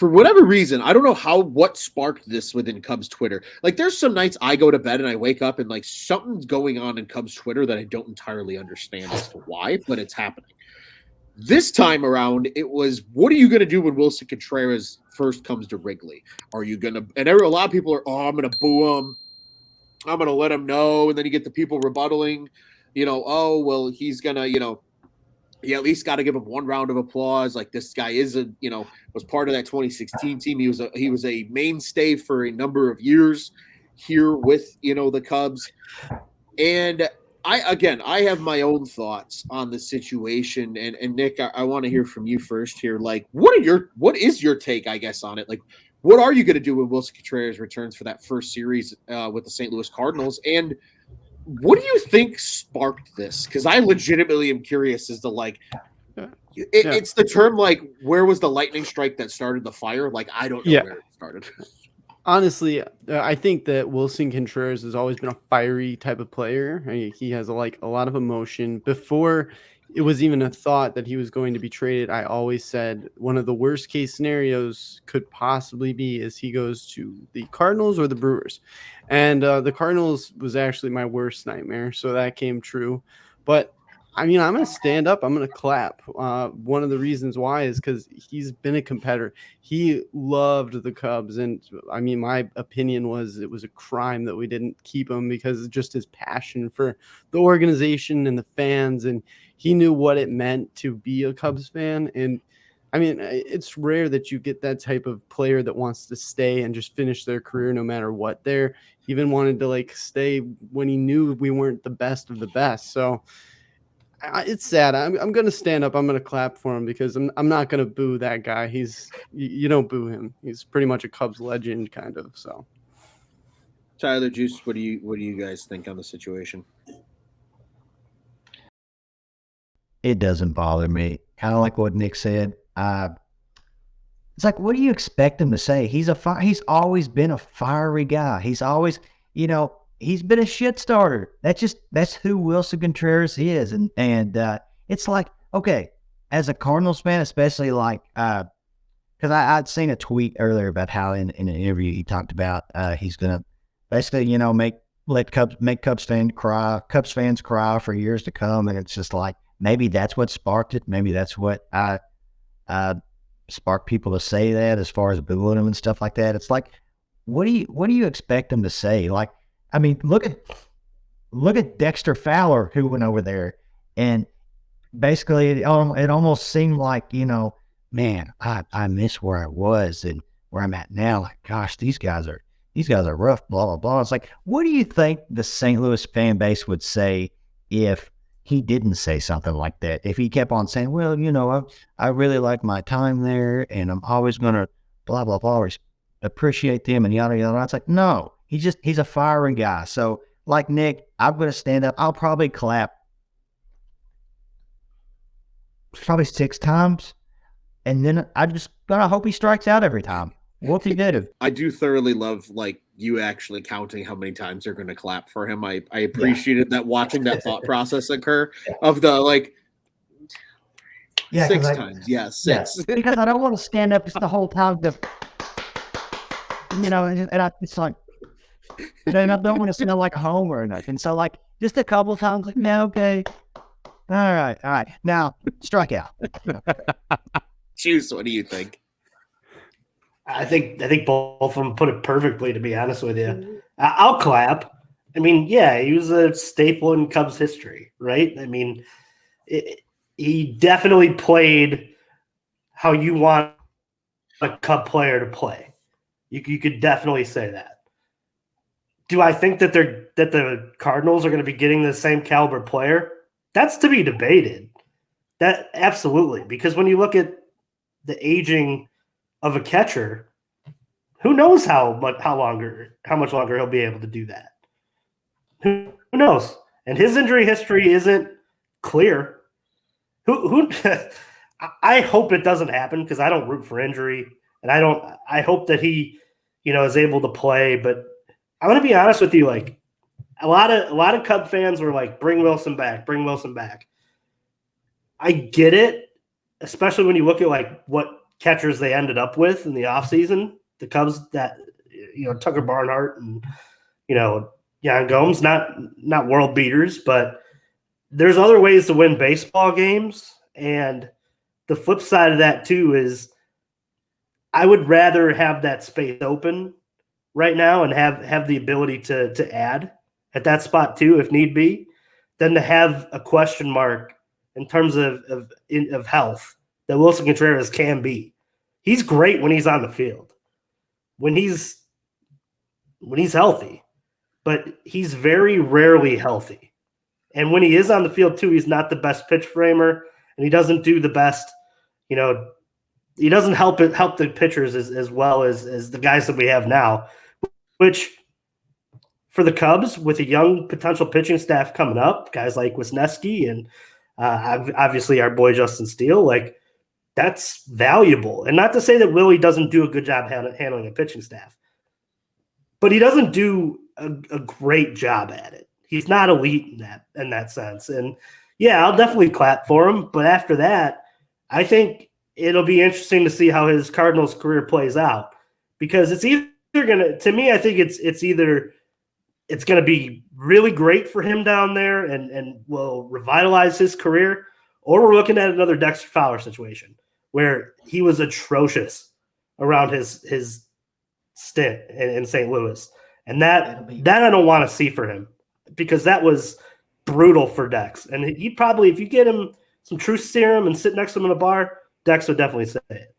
for whatever reason, I don't know what sparked this within Cubs Twitter. Like, there's some nights I go to bed and I wake up and like something's going on in Cubs Twitter that I don't entirely understand as to why, but it's happening. This time around, it was, what are you going to do when Willson Contreras first comes to Wrigley? Are you going to, and a lot of people are, I'm going to boo him. I'm going to let him know. And then you get the people rebuttaling, oh, well, he's going to, you at least got to give him one round of applause. Like, this guy is was part of that 2016 team. He was a mainstay for a number of years here with, the Cubs. And I have my own thoughts on the situation, and Nick, I want to hear from you first here. Like, what is your take, I guess, on it? Like, what are you going to do when Willson Contreras returns for that first series with the St. Louis Cardinals? And what do you think sparked this? Because I legitimately am curious as to, like, it's the term, like, where was the lightning strike that started the fire? Like, I don't know where it started. Honestly, I think that Willson Contreras has always been a fiery type of player. I mean, he has a lot of emotion. Before it was even a thought that he was going to be traded, I always said one of the worst case scenarios could possibly be is he goes to the Cardinals or the Brewers. And the Cardinals was actually my worst nightmare, so that came true. But I mean, I'm going to stand up. I'm going to clap. One of the reasons why is because he's been a competitor. He loved the Cubs. And I mean, my opinion was it was a crime that we didn't keep him because of just his passion for the organization and the fans. And he knew what it meant to be a Cubs fan. And I mean, it's rare that you get that type of player that wants to stay and just finish their career no matter what. He even wanted to like stay when he knew we weren't the best of the best. So it's sad. I'm going to stand up. I'm going to clap for him because I'm not going to boo that guy. You don't boo him. He's pretty much a Cubs legend kind of. So Tyler, Juice, what do you guys think on the situation? It doesn't bother me. Kind of like what Nick said. It's like, what do you expect him to say? He's always been a fiery guy. He's always, he's been a shit starter. That's who Willson Contreras is. And it's like, okay, as a Cardinals fan, especially like, because I'd seen a tweet earlier about how in an interview he talked about he's going to basically, make Cubs fans cry for years to come. And it's just like, maybe that's what sparked it. Maybe that's what sparked people to say that as far as booing him and stuff like that. It's like, what do you expect him to say? Like, I mean, look at Dexter Fowler, who went over there, and basically it almost seemed like, man, I miss where I was and where I'm at now. Like, gosh, these guys are rough, blah, blah, blah. It's like, what do you think the St. Louis fan base would say if he didn't say something like that? If he kept on saying, well, I really like my time there and I'm always going to blah, blah, blah, appreciate them and yada, yada. It's like, no, he's a fiery guy. So like Nick, I'm going to stand up. I'll probably clap probably 6 times. And then I just going to hope he strikes out every time. What's he did? I do thoroughly love, like, you actually counting how many times they're going to clap for him. I appreciated that, watching that thought process occur of the, like, 6 times. Yeah, 6. Yeah. Because I don't want to stand up just the whole time it's like, I don't want to smell like a homer or nothing. So, like, just a couple times, like, no, okay. All right. Now, strike out. Juice, what do you think? I think both of them put it perfectly, to be honest with you. I'll clap. I mean, yeah, he was a staple in Cubs history, right? I mean, he definitely played how you want a Cub player to play. You could definitely say that. Do I think that the Cardinals are going to be getting the same caliber player? That's to be debated. That absolutely, because when you look at the aging of a catcher, who knows how much longer he'll be able to do that? Who knows? And his injury history isn't clear. Who? I hope it doesn't happen because I don't root for injury, and I hope that he, is able to play. But I'm going to be honest with you, like a lot of Cub fans were like, "Bring Willson back, bring Willson back." I get it, especially when you look at like what catchers they ended up with in the offseason. The Cubs that, Tucker Barnhart and, Yan Gomes, not world beaters, but there's other ways to win baseball games. And the flip side of that too is I would rather have that space open right now and have the ability to add at that spot too, if need be, than to have a question mark in terms of health that Willson Contreras can be. He's great when he's on the field, when he's healthy, but he's very rarely healthy. And when he is on the field too, he's not the best pitch framer, and he doesn't do the best, he doesn't help the pitchers as well as the guys that we have now, which for the Cubs with a young potential pitching staff coming up, guys like Wisniewski and obviously our boy Justin Steele, like that's valuable. And not to say that Willie doesn't do a good job handling a pitching staff, but he doesn't do a great job at it. He's not elite in that sense. And yeah, I'll definitely clap for him. But after that, I think it'll be interesting to see how his Cardinals career plays out, because it's either to me, I think it's either it's going to be really great for him down there and will revitalize his career, or we're looking at another Dexter Fowler situation where he was atrocious around his stint in St. Louis. And that I don't want to see for him, because that was brutal for Dex. And he probably, if you get him some truth serum and sit next to him in a bar, Dex would definitely say it.